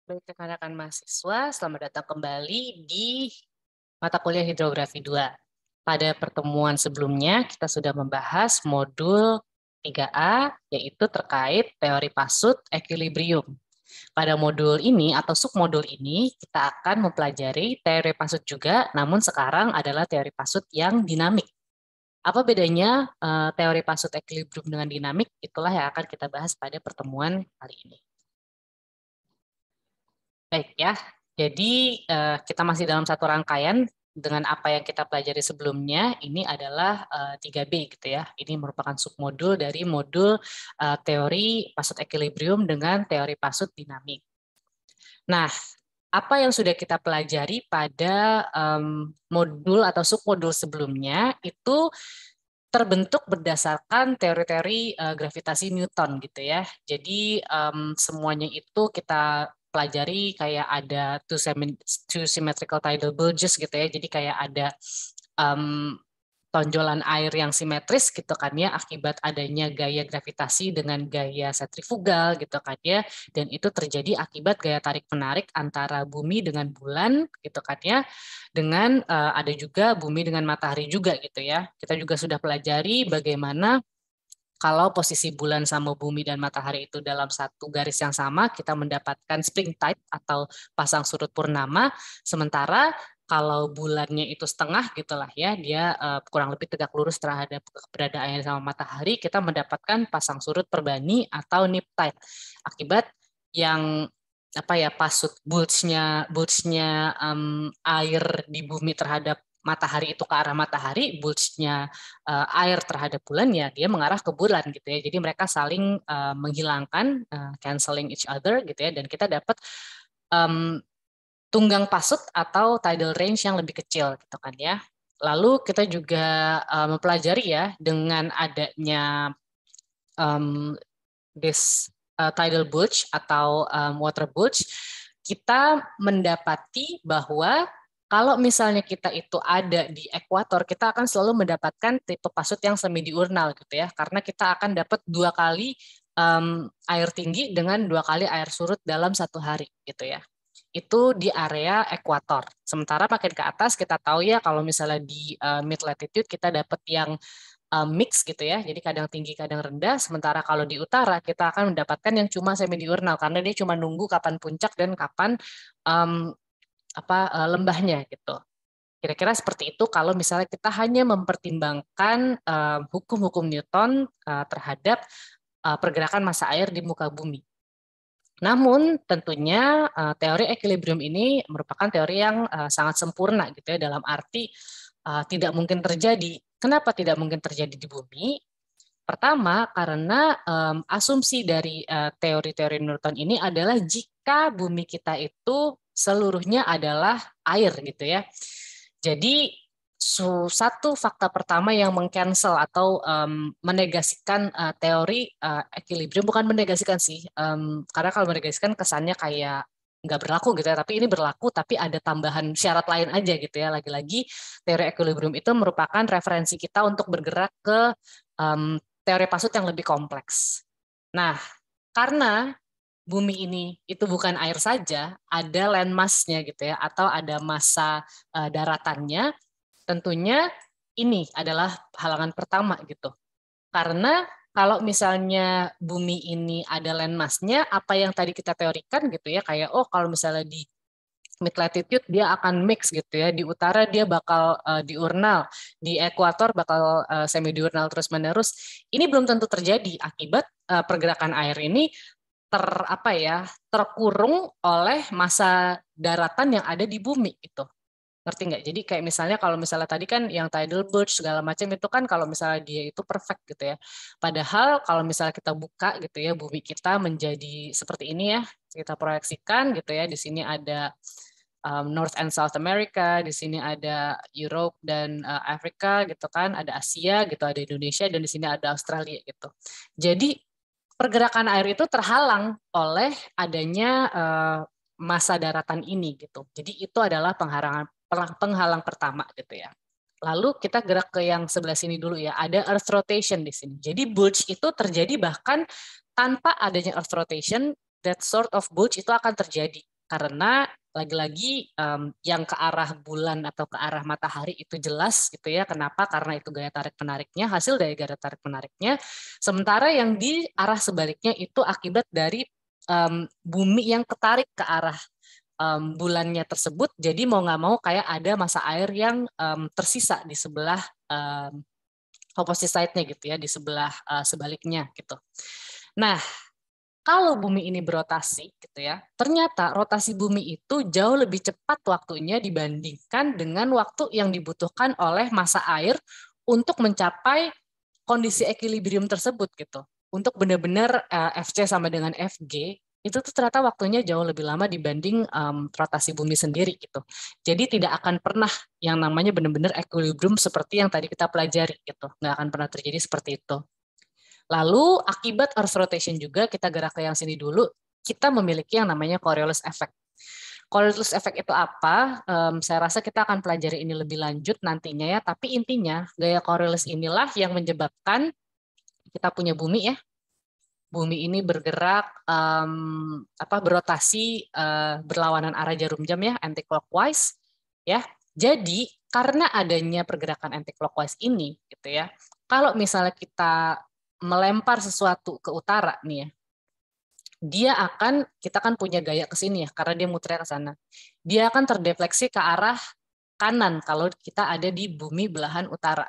Baik rekan-rekan mahasiswa, selamat datang kembali di mata kuliah Hidrografi 2. Pada pertemuan sebelumnya, kita sudah membahas modul 3A, yaitu terkait teori pasut equilibrium. Pada modul ini atau submodul ini, kita akan mempelajari teori pasut juga, namun sekarang adalah teori pasut yang dinamik. Apa bedanya teori pasut equilibrium dengan dinamik? Itulah yang akan kita bahas pada pertemuan kali ini. Baik ya, jadi kita masih dalam satu rangkaian dengan apa yang kita pelajari sebelumnya. Ini adalah 3B gitu ya. Ini merupakan submodul dari modul teori pasut equilibrium dengan teori pasut dinamik. Nah, apa yang sudah kita pelajari pada modul atau submodul sebelumnya itu terbentuk berdasarkan teori-teori gravitasi Newton gitu ya. Jadi semuanya itu kita pelajari kayak ada two symmetrical tidal bulges gitu ya. Jadi kayak ada um, tonjolan air yang simetris gitu kan ya akibat adanya gaya gravitasi dengan gaya sentrifugal gitu kan ya, dan itu terjadi akibat gaya tarik menarik antara bumi dengan bulan gitu kan ya, dengan ada juga bumi dengan matahari juga gitu ya. Kita juga sudah pelajari bagaimana kalau posisi bulan sama bumi dan matahari itu dalam satu garis yang sama, kita mendapatkan spring tide atau pasang surut purnama. Sementara kalau bulannya itu setengah gitulah ya, dia kurang lebih tegak lurus terhadap keberadaannya sama matahari, kita mendapatkan pasang surut perbani atau nip tide. Akibat yang apa ya pasut bulge-nya air di bumi terhadap matahari itu ke arah matahari, bulge-nya air terhadap bulan ya dia mengarah ke bulan gitu ya. Jadi mereka saling menghilangkan, canceling each other gitu ya, dan kita dapat um, tunggang pasut atau tidal range yang lebih kecil gitu kan ya. Lalu kita juga mempelajari ya dengan adanya um, this tidal bulge atau water bulge, kita mendapati bahwa kalau misalnya kita itu ada di ekuator, kita akan selalu mendapatkan tipe pasut yang semi diurnal gitu ya, karena kita akan dapat 2 kali air tinggi dengan 2 kali air surut dalam satu hari gitu ya. Itu di area ekuator. Sementara makin ke atas kita tahu ya kalau misalnya di mid latitude kita dapat yang mix gitu ya, jadi kadang tinggi kadang rendah. Sementara kalau di utara kita akan mendapatkan yang cuma semi diurnal karena dia cuma nunggu kapan puncak dan kapan um, lembahnya gitu. Kira-kira seperti itu kalau misalnya kita hanya mempertimbangkan hukum-hukum Newton terhadap pergerakan massa air di muka bumi. Namun tentunya teori equilibrium ini merupakan teori yang sangat sempurna gitu ya, dalam arti tidak mungkin terjadi. Kenapa tidak mungkin terjadi di bumi? Pertama, karena asumsi dari teori-teori Newton ini adalah jika bumi kita itu seluruhnya adalah air gitu ya. Jadi satu fakta pertama yang mengcancel atau menegasikan teori equilibrium, bukan menegasikan sih, karena kalau menegasikan kesannya kayak nggak berlaku gitu ya, tapi ini berlaku tapi ada tambahan syarat lain aja gitu ya. Lagi-lagi teori equilibrium itu merupakan referensi kita untuk bergerak ke teori pasut yang lebih kompleks. Nah, karena bumi ini itu bukan air saja, ada landmass-nya gitu ya, atau ada massa daratannya, tentunya ini adalah halangan pertama gitu. Karena kalau misalnya bumi ini ada landmass-nya, apa yang tadi kita teorikan gitu ya, kayak oh kalau misalnya di mid latitude dia akan mix gitu ya, di utara dia bakal diurnal, di ekuator bakal semi diurnal terus menerus. Ini belum tentu terjadi akibat pergerakan air ini terkurung oleh massa daratan yang ada di bumi itu. Ngerti nggak? Jadi kayak misalnya kalau misalnya tadi kan yang tidal bulge segala macam itu kan kalau misalnya dia itu perfect gitu ya. Padahal kalau misalnya kita buka gitu ya bumi kita menjadi seperti ini ya, kita proyeksikan gitu ya. Di sini ada North and South America, di sini ada Europe dan Afrika gitu kan, ada Asia gitu, ada Indonesia, dan di sini ada Australia gitu. Jadi pergerakan air itu terhalang oleh adanya massa daratan ini gitu. Jadi itu adalah penghalang pertama gitu ya. Lalu kita gerak ke yang sebelah sini dulu ya. Ada earth rotation di sini. Jadi bulge itu terjadi bahkan tanpa adanya earth rotation, that sort of bulge itu akan terjadi. Karena lagi-lagi yang ke arah bulan atau ke arah matahari itu jelas gitu ya. Kenapa? Karena itu gaya tarik menariknya, hasil dari gaya tarik menariknya. Sementara yang di arah sebaliknya itu akibat dari bumi yang ketarik ke arah bulannya tersebut. Jadi mau nggak mau kayak ada massa air yang tersisa di sebelah opposite side-nya gitu ya, di sebelah sebaliknya gitu. Nah, kalau bumi ini berotasi gitu ya, ternyata rotasi bumi itu jauh lebih cepat waktunya dibandingkan dengan waktu yang dibutuhkan oleh massa air untuk mencapai kondisi equilibrium tersebut gitu. Untuk benar-benar FC sama dengan FG itu tuh ternyata waktunya jauh lebih lama dibanding rotasi bumi sendiri gitu. Jadi tidak akan pernah yang namanya benar-benar equilibrium seperti yang tadi kita pelajari gitu. Nggak akan pernah terjadi seperti itu. Lalu akibat Earth rotation juga, kita gerak ke yang sini dulu, kita memiliki yang namanya Coriolis effect. Coriolis effect itu apa? Saya rasa kita akan pelajari ini lebih lanjut nantinya ya, tapi intinya gaya Coriolis inilah yang menyebabkan kita punya bumi ya. Bumi ini bergerak berotasi berlawanan arah jarum jam ya, anti-clockwise ya. Jadi karena adanya pergerakan anti-clockwise ini gitu ya. Kalau misalnya kita melempar sesuatu ke utara nih ya, kita kan punya gaya ke sini ya, karena dia muternya ke sana. Dia akan terdefleksi ke arah kanan kalau kita ada di bumi belahan utara.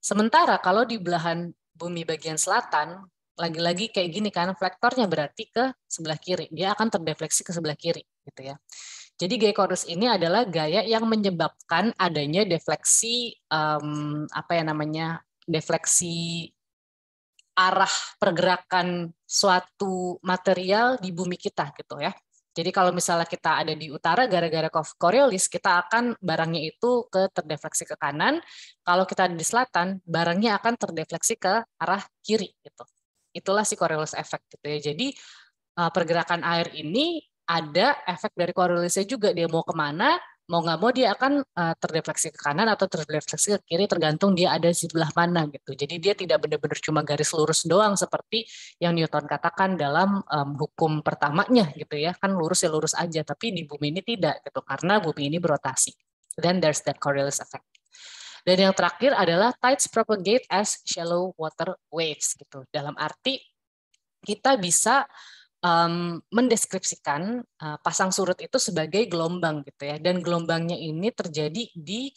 Sementara kalau di belahan bumi bagian selatan, lagi-lagi kayak gini kan, flektornya berarti ke sebelah kiri. Dia akan terdefleksi ke sebelah kiri gitu ya. Jadi gaya Coriolis ini adalah gaya yang menyebabkan adanya defleksi defleksi arah pergerakan suatu material di bumi kita gitu ya. Jadi kalau misalnya kita ada di utara gara-gara Coriolis, kita akan barangnya itu terdefleksi ke kanan. Kalau kita ada di selatan, barangnya akan terdefleksi ke arah kiri gitu. Itulah si Coriolis effect gitu ya. Jadi pergerakan air ini ada efek dari Coriolisnya juga. Dia mau kemana, mau nggak mau dia akan terdefleksi ke kanan atau terdefleksi ke kiri tergantung dia ada di sebelah mana gitu. Jadi dia tidak benar-benar cuma garis lurus doang seperti yang Newton katakan dalam hukum pertamanya gitu ya. Kan lurus ya lurus aja, tapi di bumi ini tidak gitu karena bumi ini berotasi. Then there's that Coriolis effect. Dan yang terakhir adalah tides propagate as shallow water waves gitu. Dalam arti kita bisa mendeskripsikan pasang surut itu sebagai gelombang gitu ya, dan gelombangnya ini terjadi di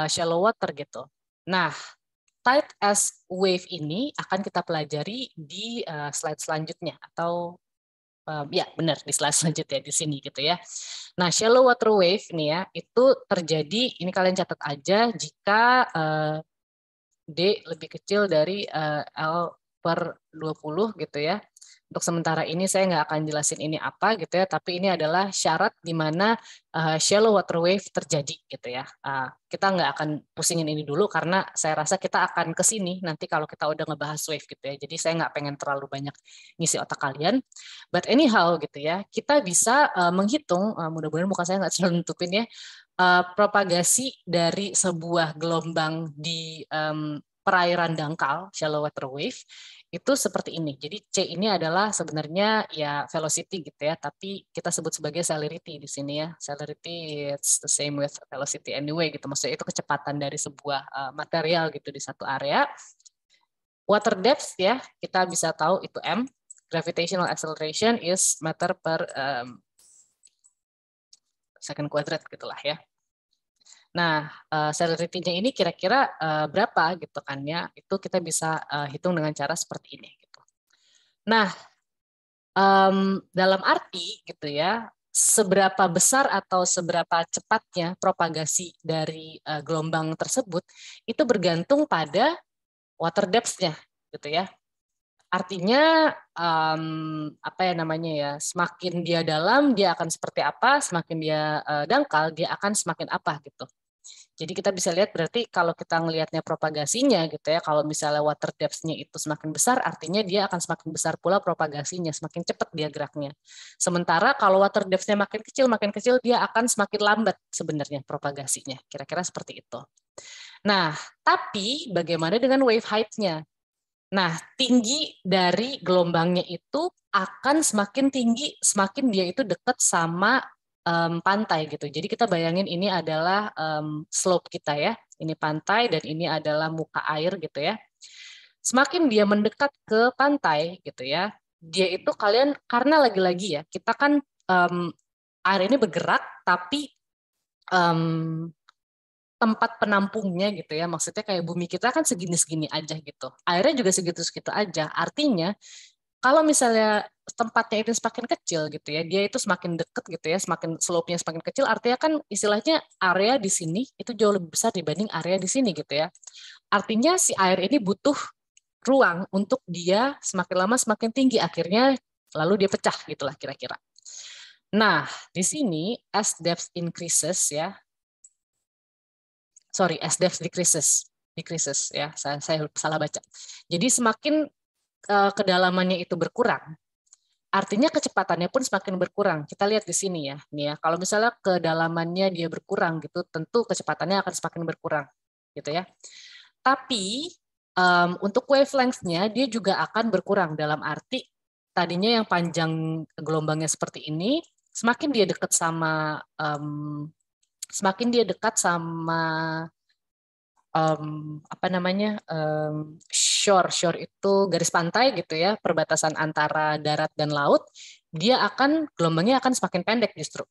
shallow water gitu. Nah, tide as wave ini akan kita pelajari di slide selanjutnya atau ya benar di slide selanjutnya di sini gitu ya. Nah, shallow water wave nih ya itu terjadi, ini kalian catat aja jika D lebih kecil dari L/20 gitu ya. Untuk sementara ini saya nggak akan jelasin ini apa gitu ya, tapi ini adalah syarat di mana shallow water wave terjadi gitu ya. Kita nggak akan pusingin ini dulu karena saya rasa kita akan ke sini nanti kalau kita udah ngebahas wave gitu ya. Jadi saya nggak pengen terlalu banyak ngisi otak kalian. But anyhow gitu ya, kita bisa menghitung, mudah-mudahan muka saya nggak terlalu nutupin ya, propagasi dari sebuah gelombang di perairan dangkal, shallow water wave, itu seperti ini. Jadi C ini adalah sebenarnya ya velocity gitu ya, tapi kita sebut sebagai celerity di sini ya. Celerity it's the same with velocity anyway gitu. Maksudnya itu kecepatan dari sebuah material gitu di satu area. Water depth ya, kita bisa tahu itu M. Gravitational acceleration is meter per second quadrant gitulah ya. Nah, celerity-nya ini kira-kira berapa gitu kan ya? Itu kita bisa hitung dengan cara seperti ini gitu. Nah, dalam arti gitu ya, seberapa besar atau seberapa cepatnya propagasi dari gelombang tersebut itu bergantung pada water depth-nya gitu ya. Artinya semakin dia dalam dia akan seperti apa, semakin dia dangkal dia akan semakin apa gitu. Jadi kita bisa lihat berarti kalau kita ngelihatnya propagasinya gitu ya, kalau misalnya water depth-nya itu semakin besar, artinya dia akan semakin besar pula propagasinya, semakin cepat dia geraknya. Sementara kalau water depth-nya makin kecil, dia akan semakin lambat sebenarnya propagasinya. Kira-kira seperti itu. Nah, tapi bagaimana dengan wave height-nya? Nah, tinggi dari gelombangnya itu akan semakin tinggi, semakin dia itu dekat sama pantai gitu. Jadi kita bayangin ini adalah slope kita ya. Ini pantai dan ini adalah muka air gitu ya. Semakin dia mendekat ke pantai gitu ya, dia itu kalian karena lagi-lagi ya kita kan air ini bergerak tapi tempat penampungnya gitu ya, maksudnya kayak bumi kita kan segini-segini aja gitu, airnya juga segitu-segitu aja. Artinya kalau misalnya tempatnya itu semakin kecil gitu ya, dia itu semakin deket gitu ya, semakin slope-nya semakin kecil, artinya kan istilahnya area di sini itu jauh lebih besar dibanding area di sini gitu ya. Artinya si air ini butuh ruang untuk dia semakin lama semakin tinggi, akhirnya lalu dia pecah gitulah kira-kira. Nah, di sini as depth increases ya, as depth decreases ya, saya salah baca. Jadi semakin kedalamannya itu berkurang, artinya kecepatannya pun semakin berkurang. Kita lihat di sini ya, nih ya. Kalau misalnya kedalamannya dia berkurang gitu, tentu kecepatannya akan semakin berkurang, gitu ya. Tapi untuk wavelength-nya dia juga akan berkurang dalam arti tadinya yang panjang gelombangnya seperti ini, semakin dia dekat sama apa namanya shore itu garis pantai gitu ya, perbatasan antara darat dan laut, gelombangnya akan semakin pendek justru.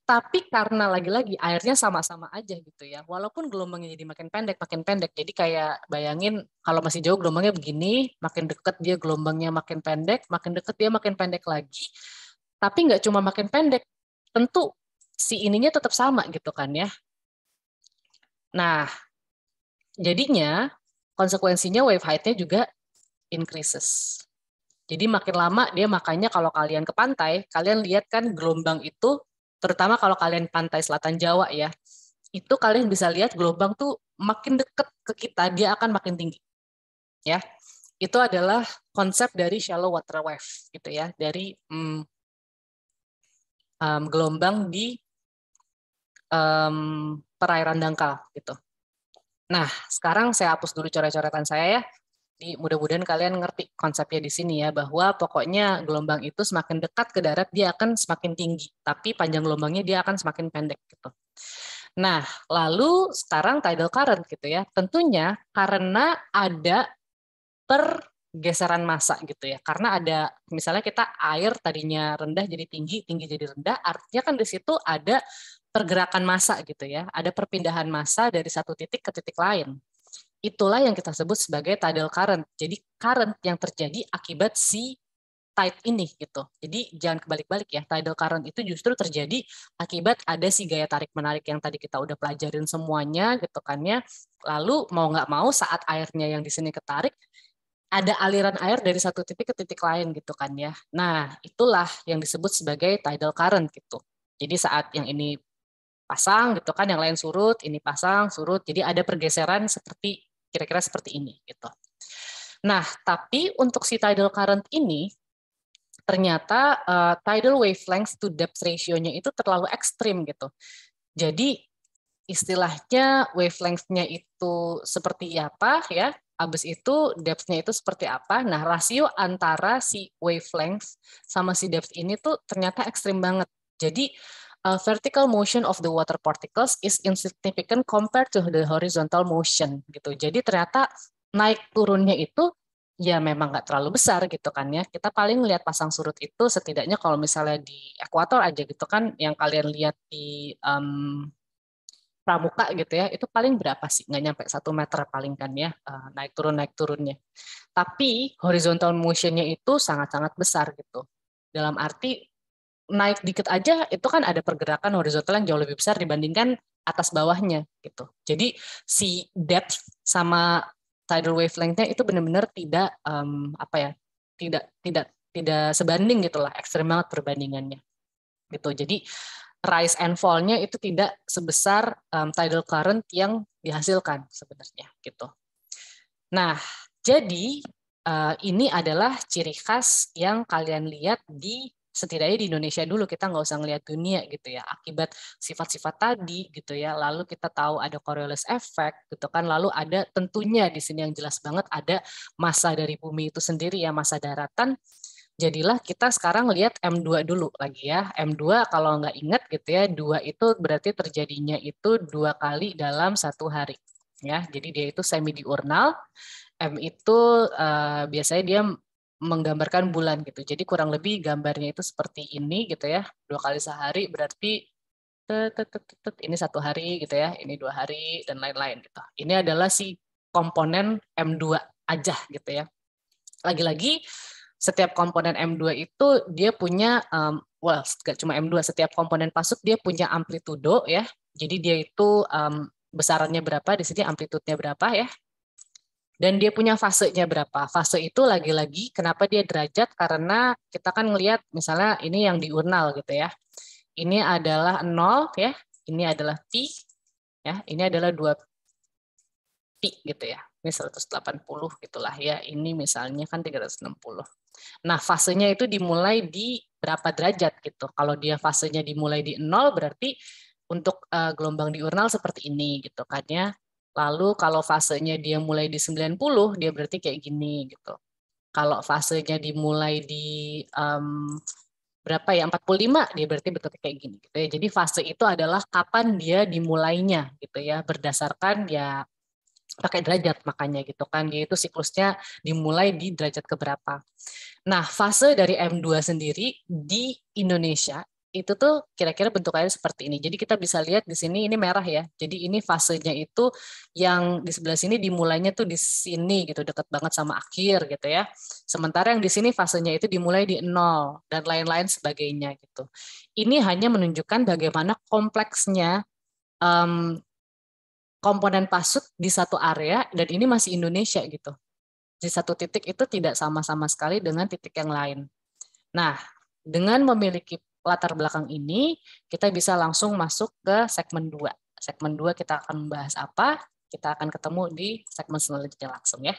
Tapi karena lagi-lagi airnya sama-sama aja gitu ya, walaupun gelombangnya jadi makin pendek, jadi kayak bayangin kalau masih jauh gelombangnya begini, makin deket dia gelombangnya makin pendek, makin deket dia makin pendek lagi, tapi nggak cuma makin pendek, tentu si ininya tetap sama gitu kan ya. Nah, jadinya konsekuensinya wave height-nya juga increases. Jadi makin lama dia, makanya kalau kalian ke pantai, kalian lihat kan gelombang itu, terutama kalau kalian pantai selatan Jawa ya, itu kalian bisa lihat gelombang tuh makin deket ke kita, dia akan makin tinggi. Ya, itu adalah konsep dari shallow water wave gitu ya, dari gelombang di perairan dangkal gitu. Nah, sekarang saya hapus dulu coret-coretan saya ya. Mudah-mudahan kalian ngerti konsepnya di sini ya, bahwa pokoknya gelombang itu semakin dekat ke darat dia akan semakin tinggi, tapi panjang gelombangnya dia akan semakin pendek gitu. Nah, lalu sekarang tidal current gitu ya. Tentunya karena ada pergeseran massa gitu ya. Karena ada misalnya kita air tadinya rendah jadi tinggi, tinggi jadi rendah, artinya kan di situ ada pergerakan massa gitu ya. Ada perpindahan massa dari satu titik ke titik lain. Itulah yang kita sebut sebagai tidal current. Jadi current yang terjadi akibat si tide ini gitu. Jadi jangan kebalik-balik ya. Tidal current itu justru terjadi akibat ada si gaya tarik-menarik yang tadi kita udah pelajarin semuanya gitu kan ya. Lalu mau nggak mau saat airnya yang di sini ketarik, ada aliran air dari satu titik ke titik lain gitu kan ya. Nah, itulah yang disebut sebagai tidal current gitu. Jadi saat yang ini pasang gitu kan, yang lain surut, ini pasang, surut. Jadi ada pergeseran seperti kira-kira seperti ini gitu. Nah, tapi untuk si tidal current ini ternyata tidal wavelength to depth ratio-nya itu terlalu ekstrim gitu. Jadi istilahnya wavelength-nya itu seperti apa ya, habis itu depth-nya itu seperti apa. Nah, rasio antara si wavelength sama si depth ini tuh ternyata ekstrim banget. Jadi vertical motion of the water particles is insignificant compared to the horizontal motion gitu. Jadi ternyata naik turunnya itu ya memang nggak terlalu besar gitu kan ya. Kita paling lihat pasang surut itu setidaknya kalau misalnya di ekuator aja gitu kan, yang kalian lihat di pramuka gitu ya, itu paling berapa sih? Nggak nyampe 1 meter paling kan ya, naik turunnya. Tapi horizontal motionnya itu sangat-sangat besar gitu. Dalam arti naik dikit aja itu kan ada pergerakan horizontal yang jauh lebih besar dibandingkan atas bawahnya gitu. Jadi si depth sama tidal wavelength-nya itu benar-benar tidak apa ya, tidak sebanding gitulah, ekstrem banget perbandingannya gitu. Jadi rise and fall-nya itu tidak sebesar tidal current yang dihasilkan sebenarnya gitu. Nah, jadi ini adalah ciri khas yang kalian lihat di setidaknya di Indonesia dulu, kita nggak usah ngelihat dunia gitu ya, akibat sifat-sifat tadi gitu ya. Lalu kita tahu ada Coriolis effect gitu kan, lalu ada tentunya di sini yang jelas banget ada massa dari bumi itu sendiri ya, massa daratan. Jadilah kita sekarang lihat M2 dulu lagi ya. M2 kalau nggak ingat gitu ya, 2 itu berarti terjadinya itu 2 kali dalam 1 hari. Ya, jadi dia itu semi diurnal. M itu biasanya dia menggambarkan bulan gitu. Jadi kurang lebih gambarnya itu seperti ini gitu ya. 2 kali sehari berarti ini 1 hari gitu ya, ini 2 hari dan lain-lain gitu. Ini adalah si komponen M2 aja gitu ya. Lagi-lagi setiap komponen M2 itu dia punya gak cuma M2, setiap komponen pasuk dia punya amplitudo ya. Jadi dia itu besarannya berapa, di sini amplitudenya berapa ya. Dan dia punya fasenya berapa. Fase itu lagi-lagi kenapa dia derajat, karena kita kan ngelihat misalnya ini yang diurnal gitu ya. Ini adalah 0 ya, ini adalah pi ya, ini adalah 2 pi gitu ya. Ini 180 gitulah ya. Ini misalnya kan 360. Nah, fasenya itu dimulai di berapa derajat gitu. Kalau dia fasenya dimulai di 0 berarti untuk gelombang diurnal seperti ini gitu kan ya. Lalu kalau fasenya dia mulai di 90, dia berarti kayak gini gitu. Kalau fasenya dimulai di berapa ya, 45, dia berarti betul kayak gini gitu ya. Jadi fase itu adalah kapan dia dimulainya gitu ya, berdasarkan ya pakai derajat makanya gitu kan. Dia itu siklusnya dimulai di derajat keberapa. Nah, fase dari M2 sendiri di Indonesia itu tuh kira-kira bentukannya seperti ini. Jadi kita bisa lihat di sini ini merah ya. Jadi ini fasenya itu yang di sebelah sini dimulainya tuh di sini gitu, dekat banget sama akhir gitu ya. Sementara yang di sini fasenya itu dimulai di 0 dan lain-lain sebagainya gitu. Ini hanya menunjukkan bagaimana kompleksnya um, komponen pasut di satu area dan ini masih Indonesia gitu. Di satu titik itu tidak sama-sama sekali dengan titik yang lain. Nah, dengan memiliki latar belakang ini, kita bisa langsung masuk ke segmen 2. Segmen 2 kita akan membahas apa? Kita akan ketemu di segmen selanjutnya langsung ya.